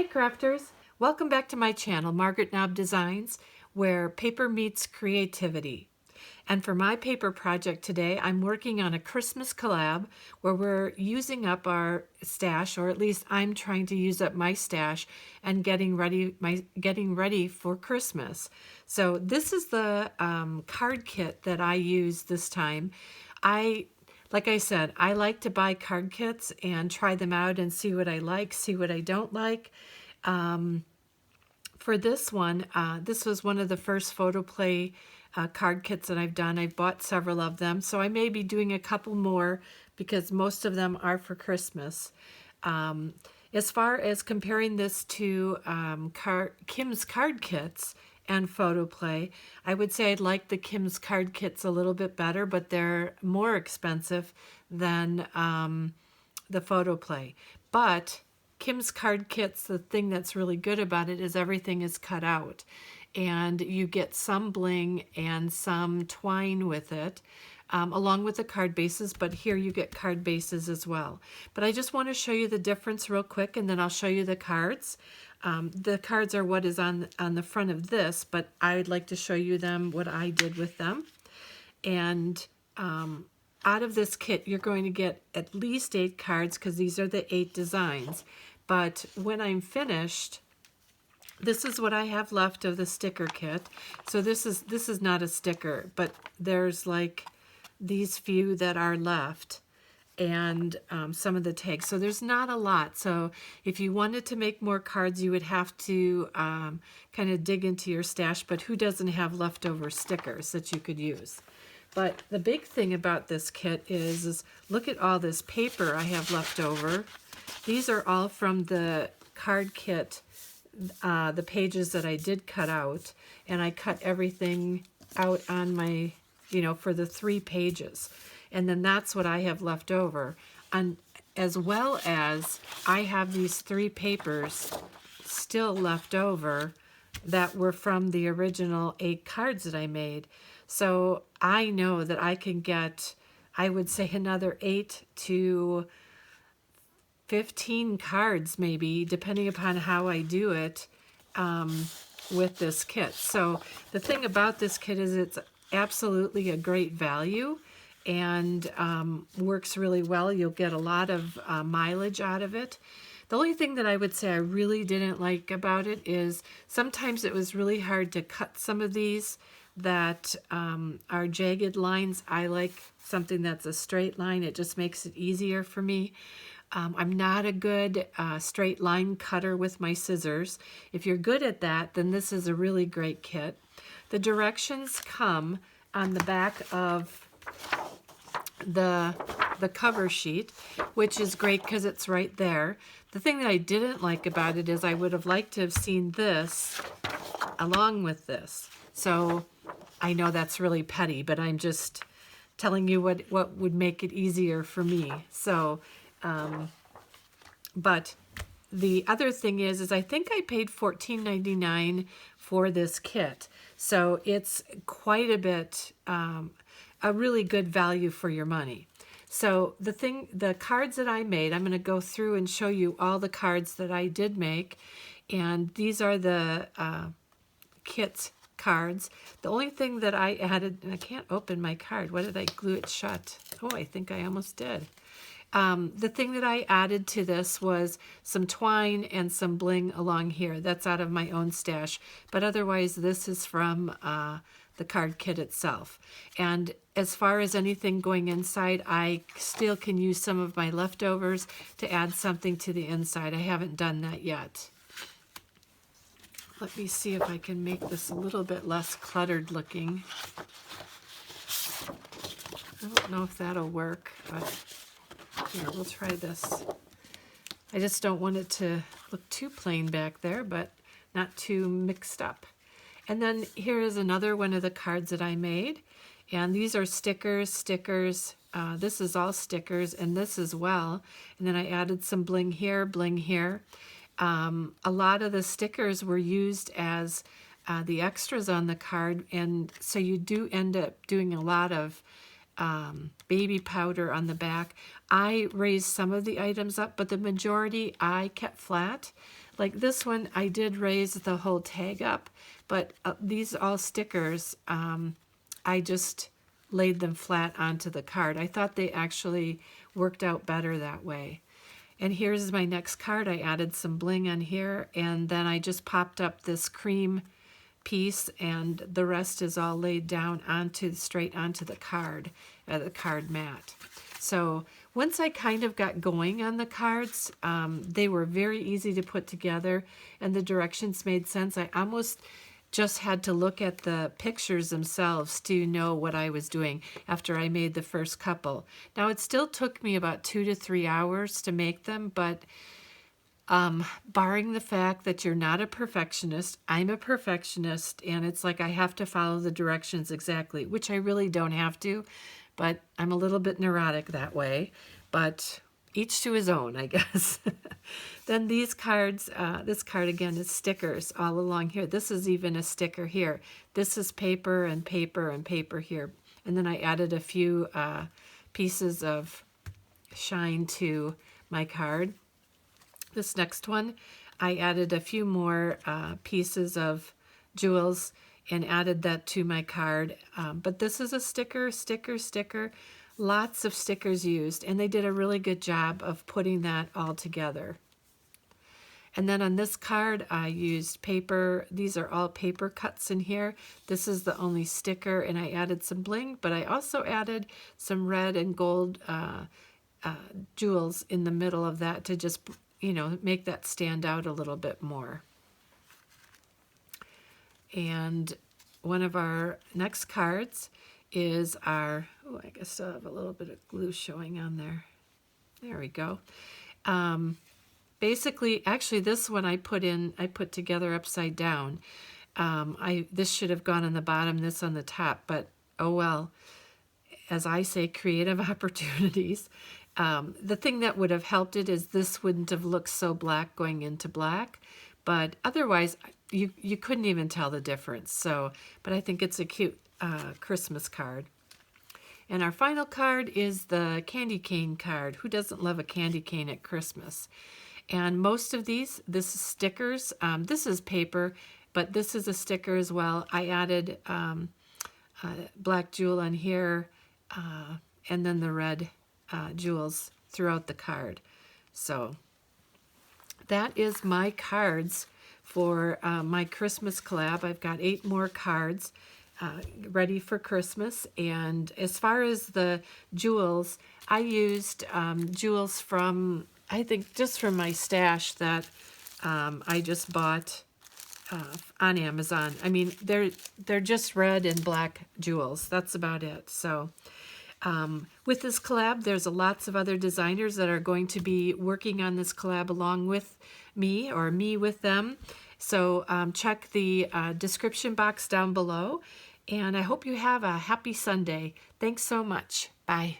Hi crafters! Welcome back to my channel, Margaret Knob Designs, where paper meets creativity. And for my paper project today, I'm working on a Christmas collab where we're using up our stash, or at least I'm trying to use up my stash and getting ready for Christmas. So this is the card kit that I use this time. Like I said, I like to buy card kits and try them out and see what I like, see what I don't like. For this one, this was one of the first photo play card kits that I've done. I've bought several of them, so I may be doing a couple more because most of them are for Christmas. As far as comparing this to Kim's card kits and photo play, I would say I'd like the Kim's card kits a little bit better, but they're more expensive than the photo play. But Kim's card kits, the thing that's really good about it is everything is cut out and you get some bling and some twine with it, along with the card bases, but here you get card bases as well. But I just want to show you the difference real quick, and then I'll show you the cards. The cards are what is on the front of this, but I'd like to show you them, what I did with them. And out of this kit, you're going to get at least 8 cards because these are the 8 designs. But when I'm finished, this is what I have left of the sticker kit. So this is not a sticker, but there's like these few that are left and some of the tags. So there's not a lot. So if you wanted to make more cards, you would have to kind of dig into your stash, but who doesn't have leftover stickers that you could use? But the big thing about this kit is look at all this paper I have left over. These are all from the card kit, the pages that I did cut out, and I cut everything out on my, for the 3 pages. And then that's what I have left over. And as well as I have these 3 papers still left over that were from the original 8 cards that I made. So I know that I can get, I would say, another 8 to 15 cards maybe, depending upon how I do it with this kit. So the thing about this kit is it's absolutely a great value and works really well. You'll get a lot of mileage out of it. The only thing that I would say I really didn't like about it is sometimes it was really hard to cut some of these that are jagged lines. I like something that's a straight line. It just makes it easier for me. I'm not a good straight line cutter with my scissors. If you're good at that, then this is a really great kit. The directions come on the back of the cover sheet, which is great because it's right there. The thing that I didn't like about it is I would have liked to have seen this along with this. So I know that's really petty, but I'm just telling you what would make it easier for me. So but the other thing is I think I paid $14.99 for this kit. So it's quite a bit, a really good value for your money. So the cards that I made, I'm going to go through and show you all the cards that I did make. And these are the kit cards. The only thing that I added, and I can't open my card. What did I glue it shut? Oh, I think I almost did. The thing that I added to this was some twine and some bling along here. That's out of my own stash. But otherwise, this is from the card kit itself. And as far as anything going inside, I still can use some of my leftovers to add something to the inside. I haven't done that yet. Let me see if I can make this a little bit less cluttered looking. I don't know if that'll work, but here, we'll try this. I just don't want it to look too plain back there, but not too mixed up. And then here is another one of the cards that I made. And these are stickers. This is all stickers, and this as well. And then I added some bling here, bling here. A lot of the stickers were used as the extras on the card, and so you do end up doing a lot of baby powder on the back. I raised some of the items up, but the majority I kept flat. Like this one, I did raise the whole tag up, but these all stickers, I just laid them flat onto the card. I thought they actually worked out better that way. And here's my next card. I added some bling on here, and then I just popped up this cream piece, and the rest is all laid down straight onto the card mat. So once I kind of got going on the cards, they were very easy to put together, and the directions made sense. I almost just had to look at the pictures themselves to know what I was doing after I made the first couple. Now, it still took me about 2 to 3 hours to make them, but barring the fact that you're not a perfectionist, I'm a perfectionist, and it's like I have to follow the directions exactly, which I really don't have to, but I'm a little bit neurotic that way, but each to his own, I guess. Then these cards, this card again is stickers all along here. This is even a sticker here. This is paper and paper and paper here. And then I added a few pieces of shine to my card. This next one, I added a few more pieces of jewels and added that to my card. But this is a sticker. Lots of stickers used, and they did a really good job of putting that all together. And then on this card, I used paper. These are all paper cuts in here. This is the only sticker, and I added some bling, but I also added some red and gold jewels in the middle of that to just, make that stand out a little bit more. And one of our next cards is our, I guess I have a little bit of glue showing on there. There we go. Basically, actually this one I put together upside down. This should have gone on the bottom, this on the top, but oh well. As I say, creative opportunities. The thing that would have helped it is this wouldn't have looked so black going into black, but otherwise you couldn't even tell the difference. So, but I think it's a cute Christmas card. And our final card is the candy cane card. Who doesn't love a candy cane at Christmas? And most of these, this is stickers. This is paper, but this is a sticker as well. I added black jewel on here, and then the red jewels throughout the card. So that is my cards for my Christmas collab. I've got 8 more cards ready for Christmas. And as far as the jewels, I used jewels from, I think, just from my stash that I just bought on Amazon. I mean, they're just red and black jewels. That's about it. So with this collab, there's lots of other designers that are going to be working on this collab along with me, or me with them. So check the description box down below. And I hope you have a happy Sunday. Thanks so much. Bye.